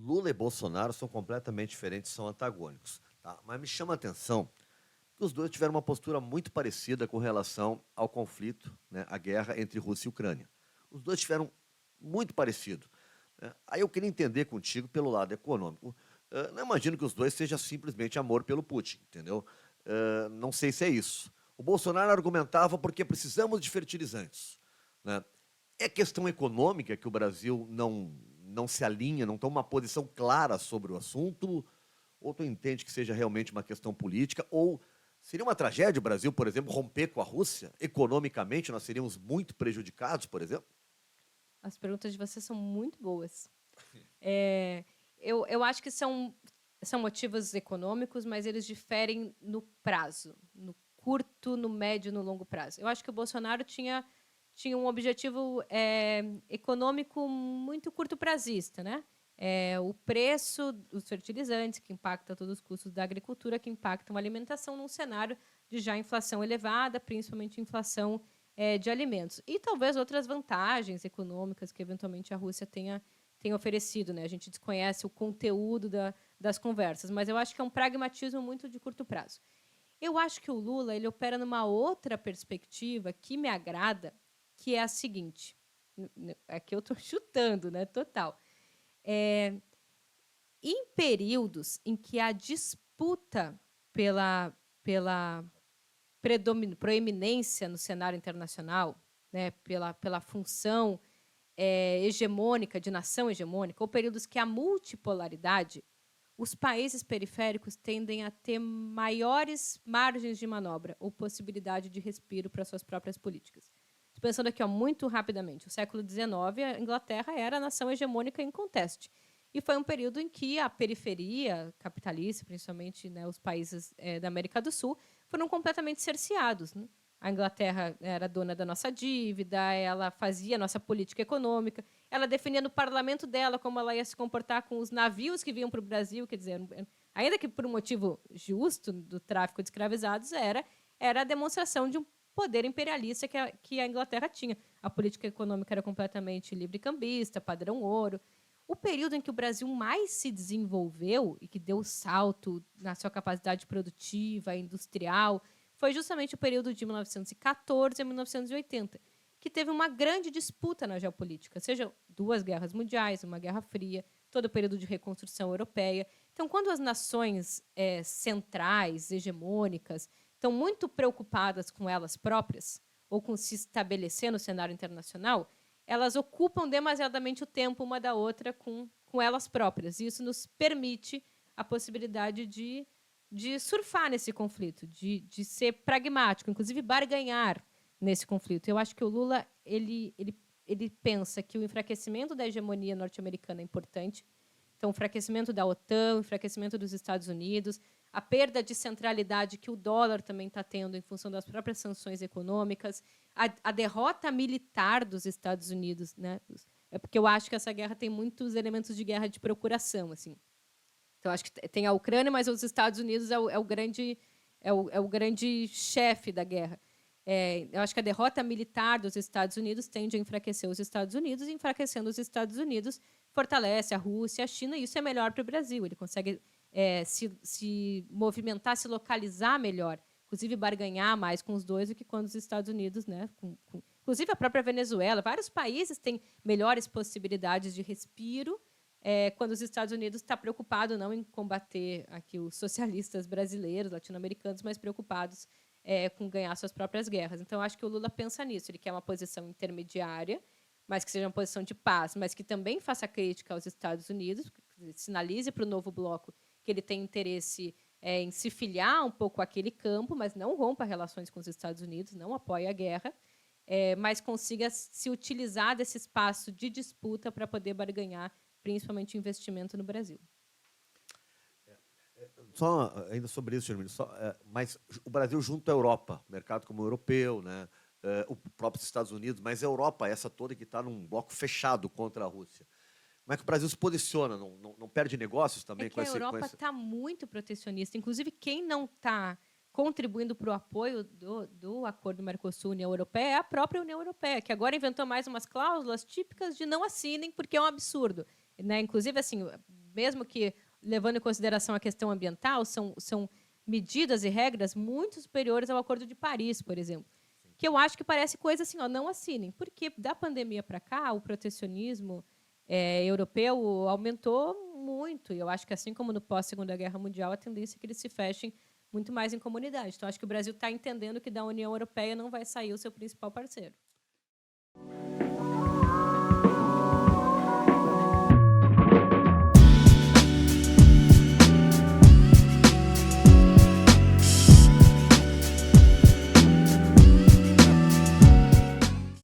Lula e Bolsonaro são completamente diferentes, são antagônicos. Tá? Mas me chama a atenção que os dois tiveram uma postura muito parecida com relação ao conflito, né, a guerra entre Rússia e Ucrânia. Os dois tiveram muito parecido. Né? Aí eu queria entender contigo pelo lado econômico. Não imagino que os dois seja simplesmente amor pelo Putin, entendeu? Não sei se é isso. O Bolsonaro argumentava porque precisamos de fertilizantes. Né? É questão econômica que o Brasil não se alinha, não toma uma posição clara sobre o assunto? Ou tu entende que seja realmente uma questão política? Ou seria uma tragédia o Brasil, por exemplo, romper com a Rússia? Economicamente, nós seríamos muito prejudicados, por exemplo? As perguntas de vocês são muito boas. Eu acho que são motivos econômicos, mas eles diferem no prazo, no curto, no médio e no longo prazo. Eu acho que o Bolsonaro tinha um objetivo econômico muito curto-prazista, né? O preço dos fertilizantes, que impacta todos os custos da agricultura, que impactam a alimentação num cenário de já inflação elevada, principalmente inflação de alimentos. E talvez outras vantagens econômicas que, eventualmente, a Rússia tenha oferecido. Né? A gente desconhece o conteúdo das conversas, mas eu acho que é um pragmatismo muito de curto prazo. Eu acho que o Lula ele opera numa outra perspectiva que me agrada, que é a seguinte. Aqui eu estou chutando, né? Total. Em períodos em que a disputa pela proeminência no cenário internacional, né, pela função hegemônica, de nação hegemônica, ou períodos que há multipolaridade, os países periféricos tendem a ter maiores margens de manobra ou possibilidade de respiro para suas próprias políticas. Pensando aqui muito rapidamente, o século XIX, a Inglaterra era a nação hegemônica inconteste. E foi um período em que a periferia capitalista, principalmente, né, os países da América do Sul, foram completamente cerceados. Né? A Inglaterra era dona da nossa dívida, ela fazia a nossa política econômica, ela definia no parlamento dela como ela ia se comportar com os navios que vinham para o Brasil, quer dizer, ainda que por um motivo justo do tráfico de escravizados, era a demonstração de um poder imperialista que a Inglaterra tinha. A política econômica era completamente livre-cambista, padrão ouro. O período em que o Brasil mais se desenvolveu e que deu salto na sua capacidade produtiva, industrial, foi justamente o período de 1914 a 1980, que teve uma grande disputa na geopolítica, seja duas guerras mundiais, uma guerra fria, todo o período de reconstrução europeia. Então, quando as nações centrais, hegemônicas, estão muito preocupadas com elas próprias ou com se estabelecer no cenário internacional, elas ocupam demasiadamente o tempo uma da outra com elas próprias. E isso nos permite a possibilidade de surfar nesse conflito, de ser pragmático, inclusive barganhar nesse conflito. Eu acho que o Lula ele pensa que o enfraquecimento da hegemonia norte-americana é importante. Então, o enfraquecimento da OTAN, o enfraquecimento dos Estados Unidos, a perda de centralidade que o dólar também está tendo em função das próprias sanções econômicas, a derrota militar dos Estados Unidos, né? É porque eu acho que essa guerra tem muitos elementos de guerra de procuração, assim. Então, acho que tem a Ucrânia, mas os Estados Unidos é o grande chefe da guerra. Eu acho que a derrota militar dos Estados Unidos tende a enfraquecer os Estados Unidos, e enfraquecendo os Estados Unidos, fortalece a Rússia, a China, e isso é melhor para o Brasil. Ele consegue se movimentar, se localizar melhor, inclusive barganhar mais com os dois do que quando os Estados Unidos, né, inclusive a própria Venezuela, vários países têm melhores possibilidades de respiro quando os Estados Unidos está preocupado não em combater aqui os socialistas brasileiros, latino-americanos, mas preocupados com ganhar suas próprias guerras. Então, acho que o Lula pensa nisso. Ele quer uma posição intermediária, mas que seja uma posição de paz, mas que também faça crítica aos Estados Unidos, sinalize para o novo bloco que ele tem interesse em se filiar um pouco àquele campo, mas não rompa relações com os Estados Unidos, não apoie a guerra, mas consiga se utilizar desse espaço de disputa para poder barganhar, principalmente investimento no Brasil. Só ainda sobre isso, Germino, mas o Brasil junto à Europa, mercado como o europeu, né, os próprios Estados Unidos, mas a Europa, essa toda que está num bloco fechado contra a Rússia. Como é que o Brasil se posiciona? Não perde negócios também com a esse... Europa está muito protecionista. Inclusive, quem não está contribuindo para o apoio do acordo Mercosul-União Europeia é a própria União Europeia, que agora inventou mais umas cláusulas típicas de não assinem, porque é um absurdo. Né? Inclusive, assim, mesmo que levando em consideração a questão ambiental, são medidas e regras muito superiores ao Acordo de Paris, por exemplo. Que eu acho que parece coisa assim, ó, não assinem. Porque da pandemia para cá, o protecionismo europeu aumentou muito. E eu acho que, assim como no pós-Segunda Guerra Mundial, a tendência é que eles se fechem muito mais em comunidade. Então, acho que o Brasil está entendendo que da União Europeia não vai sair o seu principal parceiro.